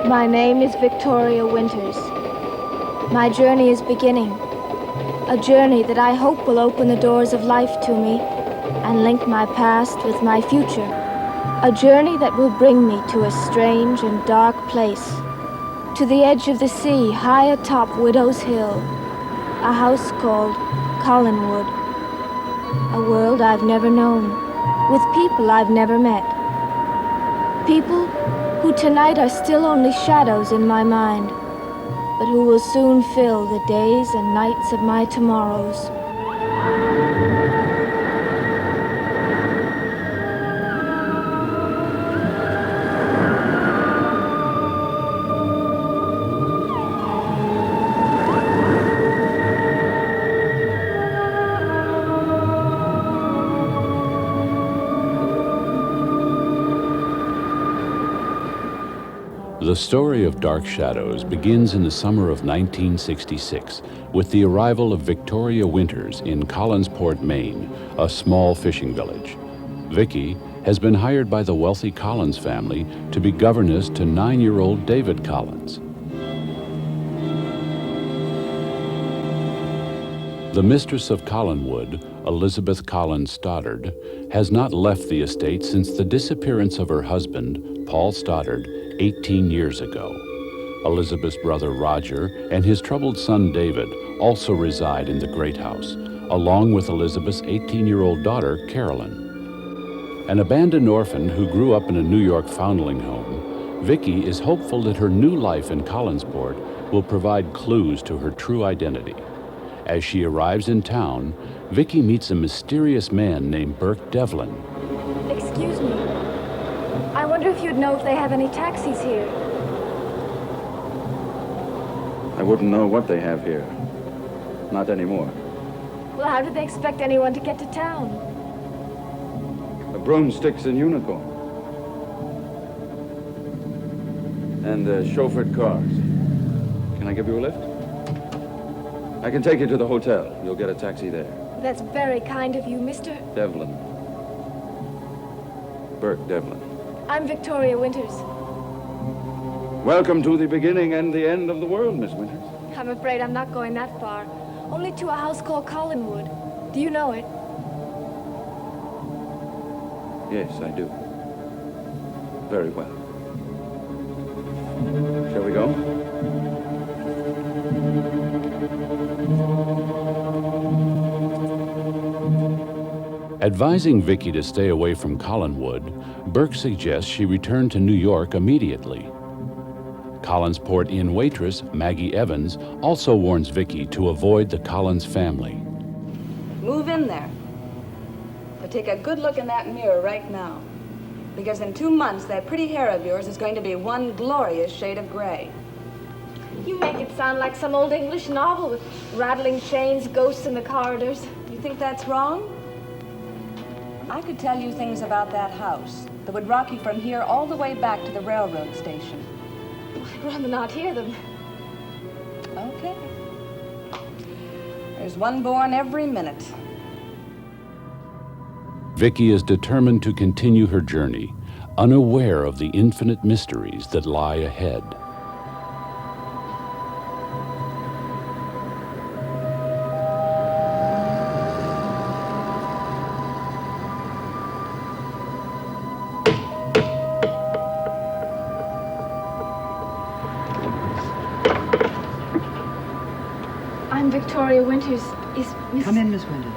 My name is Victoria Winters. My journey is beginning. A journey that I hope will open the doors of life to me and link my past with my future. A journey that will bring me to a strange and dark place. To the edge of the sea, high atop Widow's Hill. A house called Collinwood. A world I've never known, with people I've never met. People who tonight are still only shadows in my mind, but who will soon fill the days and nights of my tomorrows. The story of Dark Shadows begins in the summer of 1966 with the arrival of Victoria Winters in Collinsport, Maine, a small fishing village. Vicky has been hired by the wealthy Collins family to be governess to 9-year-old David Collins. The mistress of Collinwood, Elizabeth Collins Stoddard, has not left the estate since the disappearance of her husband, Paul Stoddard, 18 years ago. Elizabeth's brother Roger and his troubled son David also reside in the Great House, along with Elizabeth's 18-year-old daughter Carolyn. An abandoned orphan who grew up in a New York foundling home, Vicky is hopeful that her new life in Collinsport will provide clues to her true identity. As she arrives in town, Vicky meets a mysterious man named Burke Devlin. Excuse me. I wonder if you'd know if they have any taxis here. I wouldn't know what they have here. Not anymore. Well, how do they expect anyone to get to town? The broomsticks and unicorn. And chauffeured cars. Can I give you a lift? I can take you to the hotel. You'll get a taxi there. That's very kind of you, Mr. Devlin. Burke Devlin. I'm Victoria Winters. Welcome to the beginning and the end of the world, Miss Winters. I'm afraid I'm not going that far. Only to a house called Collinwood. Do you know it? Yes, I do. Very well. Shall we go? Advising Vicky to stay away from Collinwood, Burke suggests she return to New York immediately. Collinsport Inn waitress Maggie Evans also warns Vicky to avoid the Collins family. Move in there. But take a good look in that mirror right now. Because in 2 months, that pretty hair of yours is going to be one glorious shade of gray. You make it sound like some old English novel with rattling chains, ghosts in the corridors. You think that's wrong? I could tell you things about that house that would rock you from here all the way back to the railroad station. I'd rather not hear them. Okay. There's one born every minute. Vicky is determined to continue her journey, unaware of the infinite mysteries that lie ahead. I'm Victoria Winters. Is Miss... Come in, Miss Winters.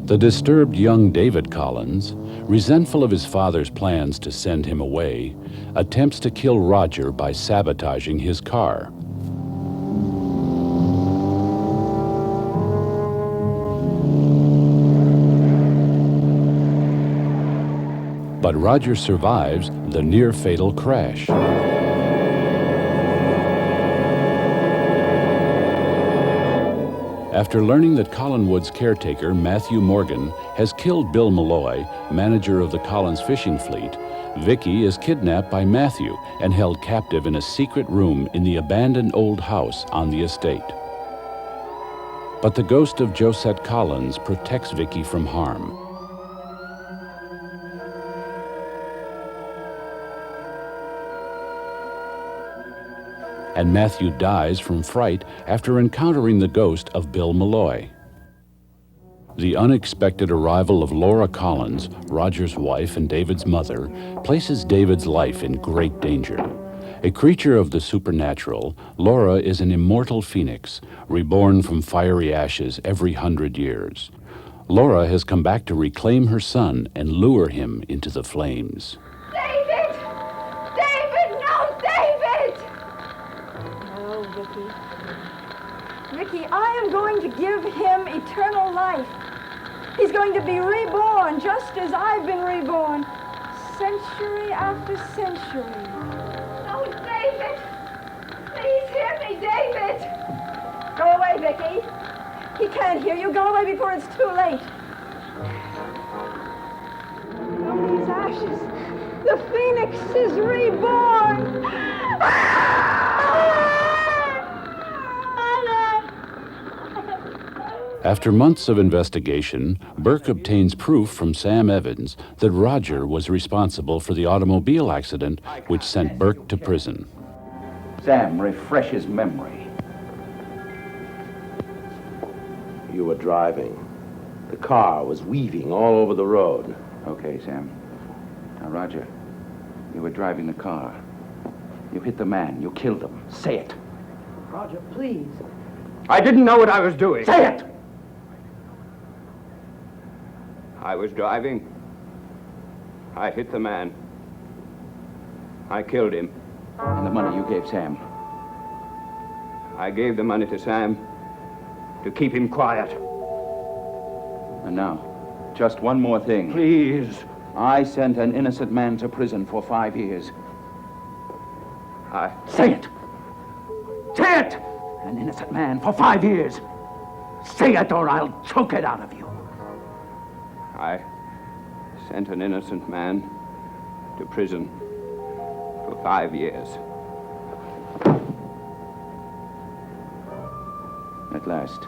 The disturbed young David Collins, resentful of his father's plans to send him away, attempts to kill Roger by sabotaging his car. But Roger survives the near-fatal crash. After learning that Collinwood's caretaker, Matthew Morgan, has killed Bill Malloy, manager of the Collins fishing fleet, Vicky is kidnapped by Matthew and held captive in a secret room in the abandoned old house on the estate. But the ghost of Josette Collins protects Vicky from harm. And Matthew dies from fright after encountering the ghost of Bill Malloy. The unexpected arrival of Laura Collins, Roger's wife and David's mother, places David's life in great danger. A creature of the supernatural, Laura is an immortal phoenix, reborn from fiery ashes every 100 years. Laura has come back to reclaim her son and lure him into the flames. David! David! No, David! No, Vicky. Vicky, I am going to give him eternal life. He's going to be reborn just as I've been reborn, century after century. No, David! Please hear me, David! Go away, Vicky. He can't hear you. Go away before it's too late. From these ashes, the phoenix is reborn. After months of investigation, Burke obtains proof from Sam Evans that Roger was responsible for the automobile accident which sent Burke to prison. Sam, refresh his memory. You were driving. The car was weaving all over the road. Okay, Sam. Now, Roger, you were driving the car. You hit the man. You killed him. Say it. Roger, please. I didn't know what I was doing. Say it! I was driving. I hit the man. I killed him. And the money you gave Sam. I gave the money to Sam to keep him quiet. And now, just one more thing. Please. I sent an innocent man to prison for 5 years. Say it! Say it! An innocent man for 5 years. Say it or I'll choke it out of you. I sent an innocent man to prison for 5 years. At last.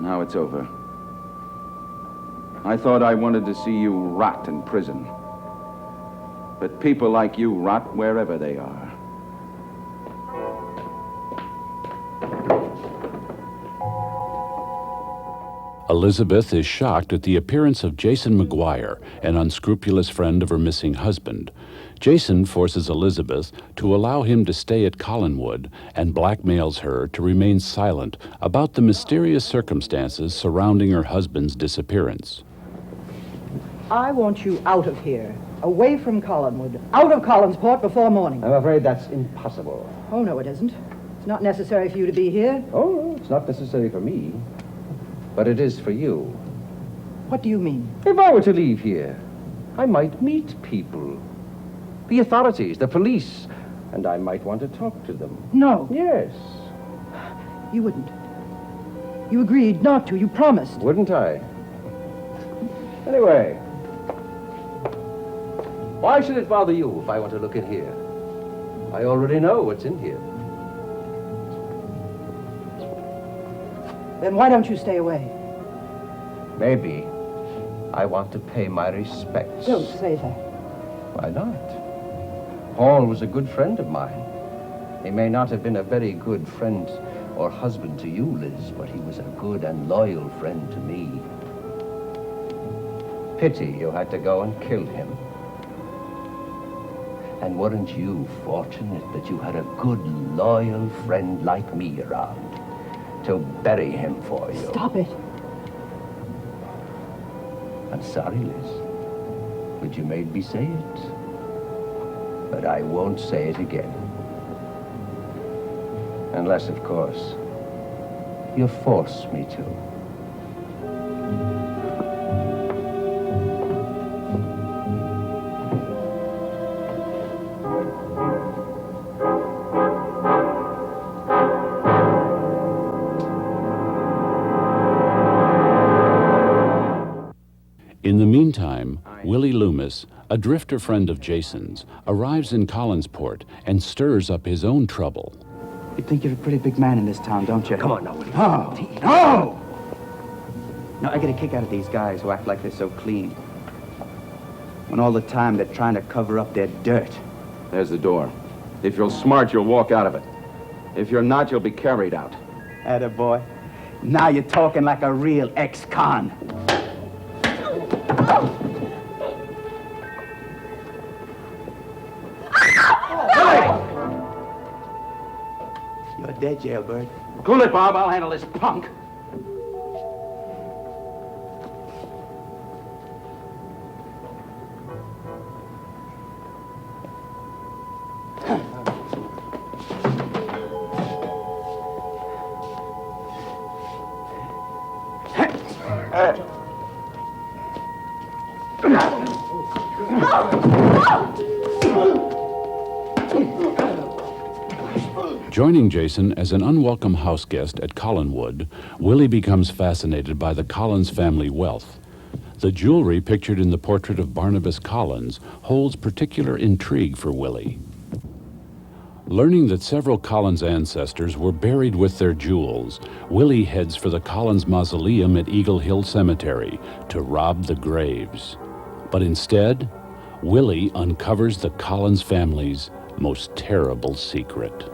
Now it's over. I thought I wanted to see you rot in prison. But people like you rot wherever they are. Elizabeth is shocked at the appearance of Jason McGuire, an unscrupulous friend of her missing husband. Jason forces Elizabeth to allow him to stay at Collinwood and blackmails her to remain silent about the mysterious circumstances surrounding her husband's disappearance. I want you out of here, away from Collinwood, out of Collinsport before morning. I'm afraid that's impossible. Oh, no, it isn't. It's not necessary for you to be here. Oh, it's not necessary for me. But it is for you. What do you mean? If I were to leave here, I might meet people. The authorities, the police, and I might want to talk to them. No, Yes, you wouldn't. You agreed not to. You promised. wouldn't I? Anyway, why should it bother you if I want to look in here? I already know what's in here. Then why don't you stay away? Maybe I want to pay my respects. Don't say that. Why not? Paul was a good friend of mine. He may not have been a very good friend or husband to you, Liz, but he was a good and loyal friend to me. Pity you had to go and kill him. And weren't you fortunate that you had a good, loyal friend like me around to bury him for you? Stop it. I'm sorry, Liz, but you made me say it. But I won't say it again. Unless, of course, you force me to. Christmas, a drifter friend of Jason's arrives in Collinsport and stirs up his own trouble. You think you're a pretty big man in this town, don't you? Come on now, Willie. No! No! No, I get a kick out of these guys who act like they're so clean. When all the time they're trying to cover up their dirt. There's the door. If you're smart, you'll walk out of it. If you're not, you'll be carried out. Attaboy. Now you're talking like a real ex-con. You're dead, jailbird. Cool it, Bob. I'll handle this punk. Joining Jason as an unwelcome house guest at Collinwood, Willie becomes fascinated by the Collins family wealth. The jewelry pictured in the portrait of Barnabas Collins holds particular intrigue for Willie. Learning that several Collins ancestors were buried with their jewels, Willie heads for the Collins Mausoleum at Eagle Hill Cemetery to rob the graves. But instead, Willie uncovers the Collins family's most terrible secret.